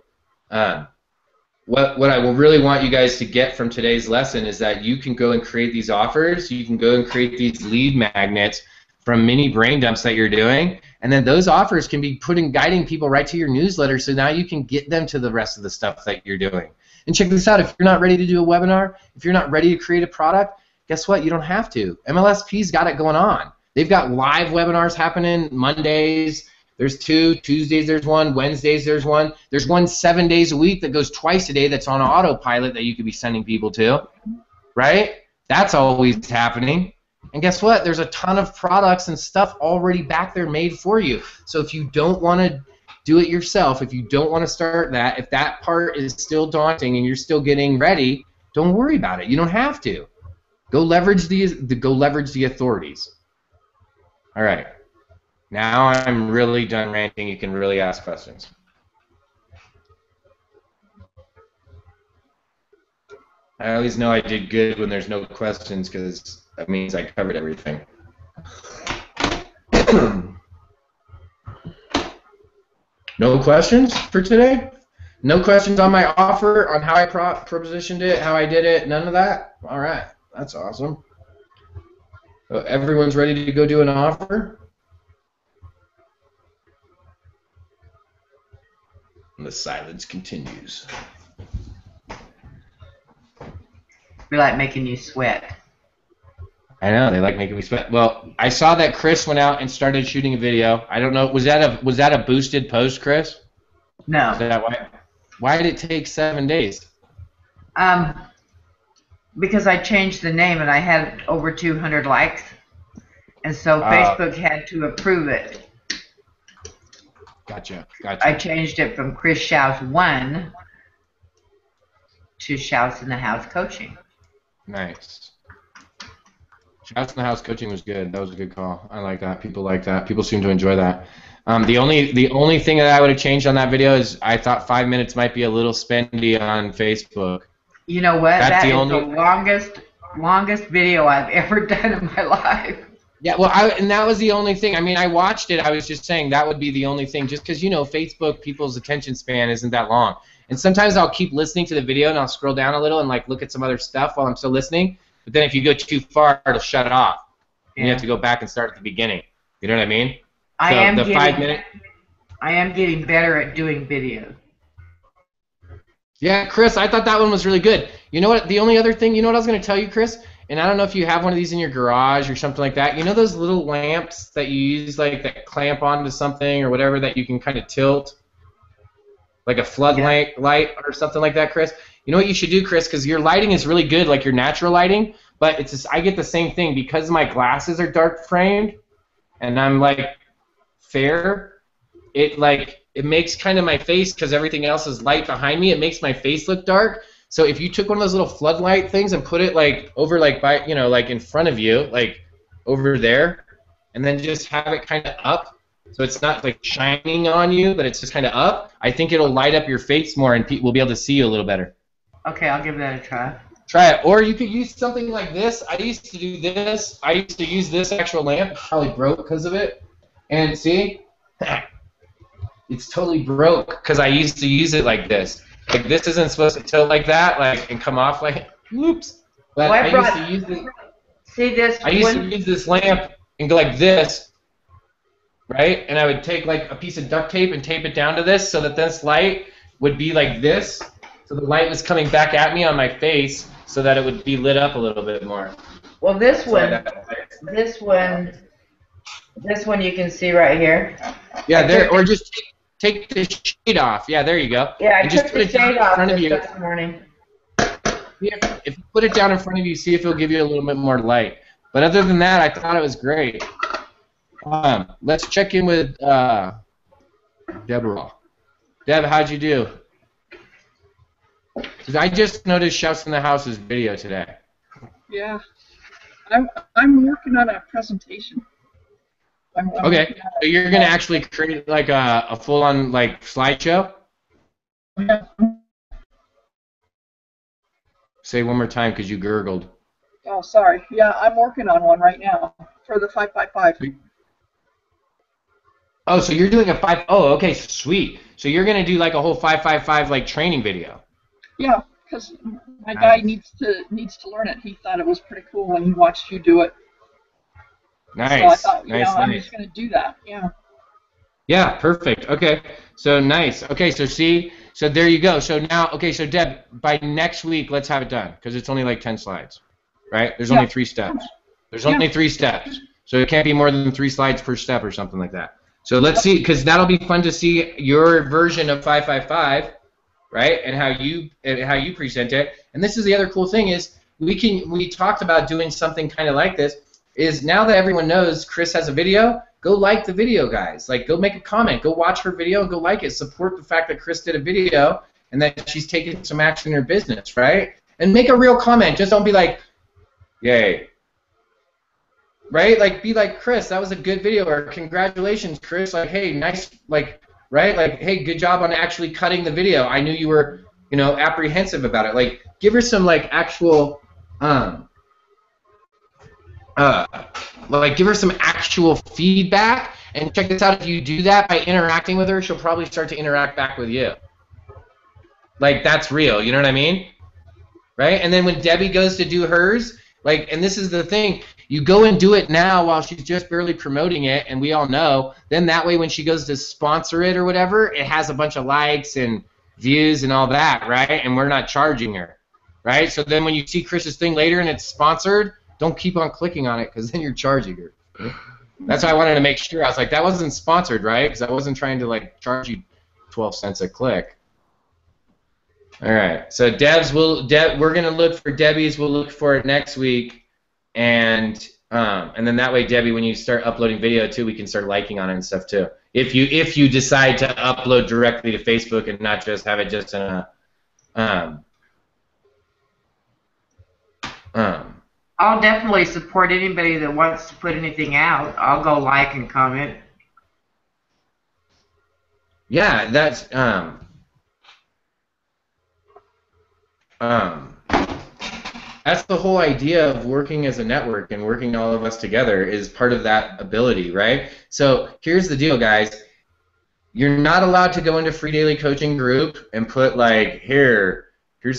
What I will really want you guys to get from today's lesson is that you can go and create these offers. You can go and create these lead magnets from mini brain dumps that you're doing, and then those offers can be guiding people right to your newsletter, so now you can get them to the rest of the stuff that you're doing. And check this out, if you're not ready to do a webinar, if you're not ready to create a product, guess what? You don't have to. MLSP's got it going on. They've got live webinars happening Mondays. There's 2, Tuesdays there's 1, Wednesdays there's 1. There's one 7 days a week that goes twice a day that's on autopilot that you could be sending people to, right? That's always happening. And guess what? There's a ton of products and stuff already back there made for you. So if you don't want to do it yourself, if you don't want to start that, if that part is still daunting and you're still getting ready, don't worry about it. You don't have to. Go leverage the authorities. All right. Now I'm really done ranting. You can really ask questions. I always know I did good when there's no questions, because that means I covered everything. No questions for today? No questions on my offer, on how I propositioned it, how I did it, none of that? All right, that's awesome. So everyone's ready to go do an offer? And the silence continues. We like making you sweat. I know, they like making me sweat. Well, I saw that Chris went out and started shooting a video. I don't know, was that a boosted post, Chris? No. Is that why did it take 7 days? Because I changed the name and I had over 200 likes, and so Facebook had to approve it. Gotcha. I changed it from Chris Schaus 1 to Schaus in the House Coaching. Nice. Schaus in the House Coaching was good. That was a good call. I like that. People like that. People seem to enjoy that. The only thing that I would have changed on that video is I thought 5 minutes might be a little spendy on Facebook. You know what? That's That the is only. the longest video I've ever done in my life. Yeah, well, and that was the only thing. I mean, I watched it. I was just saying that would be the only thing, just because, Facebook, people's attention span isn't that long. And sometimes I'll keep listening to the video and I'll scroll down a little and like look at some other stuff while I'm still listening. But then if you go too far, it'll shut it off. And you have to go back and start at the beginning. You know what I mean? I So am the getting, 5 minute. I am getting better at doing videos. Yeah, Chris, I thought that one was really good. You know what? The only other thing, you know what I was going to tell you, Chris? And I don't know if you have one of these in your garage or something like that. You know those little lamps that you use, like that clamp onto something or whatever that you can kind of tilt, like a floodlight light or something like that, Chris? You know what you should do, Chris? Because your lighting is really good, like your natural lighting. But it's just, I get the same thing because my glasses are dark framed, and I'm like fair. It makes kind of my face, because everything else is light behind me, it makes my face look dark. So if you took one of those little floodlight things and put it like over like by like in front of you, like over there, and then just have it kind of up, so it's not like shining on you, but it's just kind of up, I think it'll light up your face more and people will be able to see you a little better. Okay, I'll give that a try. Try it. Or you could use something like this. I used to do this. I used to use this actual lamp. Probably broke because of it. And see? It's totally broke because I used to use it like this. Like this isn't supposed to tilt like that, like and come off like whoops. But Well, I used to use this. See this? I used to use this lamp and go like this, right? And I would take like a piece of duct tape and tape it down to this so that this light would be like this. So the light was coming back at me on my face so that it would be lit up a little bit more. Well, this one you can see right here. Yeah, there. Or just take the shade off. Yeah, there you go. Yeah, I just took put the it down shade in off front of you. this morning. If you put it down in front of you, see if it'll give you a little bit more light. But other than that, I thought it was great. Let's check in with Deborah. Deb, how'd you do? Because I just noticed Shouts in the House's video today. Yeah, I'm working on a presentation. Okay, so you're gonna actually create like a full-on like slideshow? Yeah. Say one more time because you gurgled. Oh, sorry. Yeah, I'm working on one right now for the 555. Oh, so you're doing a 5. Oh, okay, sweet. So you're gonna do like a whole 555 like training video. Yeah, because my guy needs to learn it. He thought it was pretty cool when he watched you do it. Nice. So I thought, nice. I'm just gonna do that. Yeah. Yeah, perfect. Okay, so nice. Okay, so see, so there you go. So now, okay, so Deb, by next week, let's have it done because it's only like 10 slides, right? There's only 3 steps. There's only 3 steps, so it can't be more than 3 slides per step or something like that. So let's see, because that'll be fun to see your version of 555, right? And how you present it. And this is the other cool thing is we talked about doing something kind of like this. Is now that everyone knows Chris has a video, go like the video, guys. Like, go make a comment. Go watch her video and go like it. Support the fact that Chris did a video and that she's taking some action in her business, right? And make a real comment. Just don't be like, yay. Right? Like, be like, Chris, that was a good video. Or, congratulations, Chris. Like, hey, nice, like, right? Like, hey, good job on actually cutting the video. I knew you were, apprehensive about it. Like, give her some, like, actual, give her some actual feedback, and check this out. If you do that by interacting with her, she'll probably start to interact back with you. Like, that's real, you know what I mean? Right? And then when Debbie goes to do hers, like, and this is the thing, you go and do it now while she's just barely promoting it, and we all know, then that way when she goes to sponsor it or whatever, it has a bunch of likes and views and all that, right? And we're not charging her, right? So then when you see Chris's thing later and it's sponsored, don't keep on clicking on it because then you're charging her. That's why I wanted to make sure. I was like, that wasn't sponsored, right? Because I wasn't trying to like charge you 12 cents a click. All right. So we're gonna look for Debbie's. We'll look for it next week, and then that way, Debbie, when you start uploading video too, we can start liking on it and stuff too. If you decide to upload directly to Facebook and not just have it just in a I'll definitely support anybody that wants to put anything out. I'll go like and comment. yeah, um, that's the whole idea of working as a network and working all of us together is part of that ability, right? So here's the deal, guys. You're not allowed to go into Free Daily Coaching group and put like, here's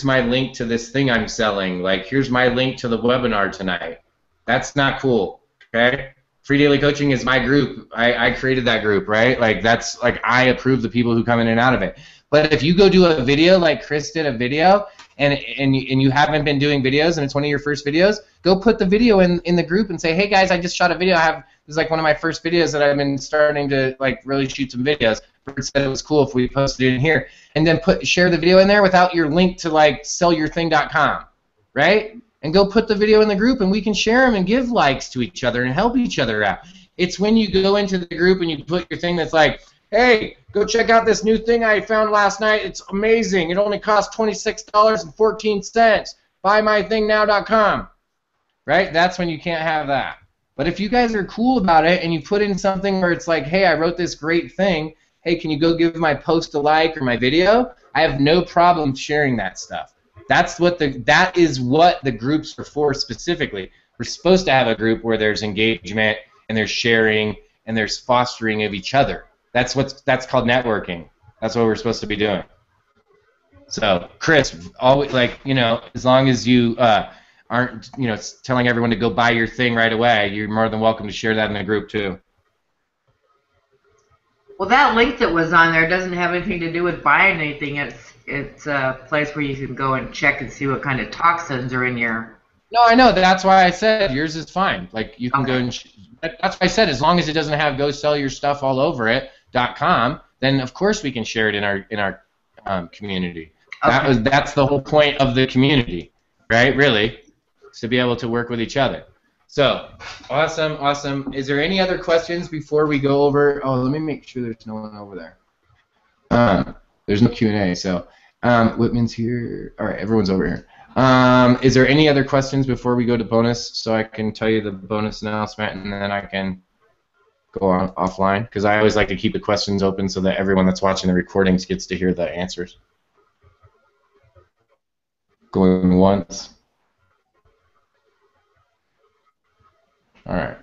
my link to this thing I'm selling. Like, here's my link to the webinar tonight. That's not cool, okay? Free Daily Coaching is my group. I created that group, right? Like, that's like I approve the people who come in and out of it. But if you go do a video like Chris did a video, and you haven't been doing videos and it's one of your first videos, go put the video in the group and say, hey guys, I just shot a video. This is like one of my first videos that I've been starting to like really shoot some videos. Bert said it was cool if we posted it in here, and then share the video in there without your link to like sellyourthing.com, right? And go put the video in the group, and we can share them and give likes to each other and help each other out. It's when you go into the group and you put your thing that's like, hey, go check out this new thing I found last night. It's amazing. It only costs $26.14. BuyMyThingNow.com. Right? That's when you can't have that. But if you guys are cool about it and you put in something where it's like, hey, I wrote this great thing. Hey, can you go give my post a like or my video? I have no problem sharing that stuff. That is what the groups are for specifically. We're supposed to have a group where there's engagement and there's sharing and there's fostering of each other. That's called networking. That's what we're supposed to be doing. So, Chris, always as long as you aren't telling everyone to go buy your thing right away, you're more than welcome to share that in the group too. Well, that link that was on there doesn't have anything to do with buying anything. It's a place where you can go and check and see what kind of toxins are in your. No, I know. That's why I said yours is fine. Like you can go and. That's why I said as long as it doesn't have go sell your stuff all over it.com, then of course we can share it in our community. Okay. That's the whole point of the community, right? Really, is to be able to work with each other. So awesome, awesome. Is there any other questions before we go over? Oh, let me make sure there's no one over there. There's no Q&A, so Whitman's here. All right, everyone's over here. Is there any other questions before we go to bonus, so I can tell you the bonus announcement and then I can go on offline? Because I always like to keep the questions open so that everyone that's watching the recordings gets to hear the answers. Going once. All right.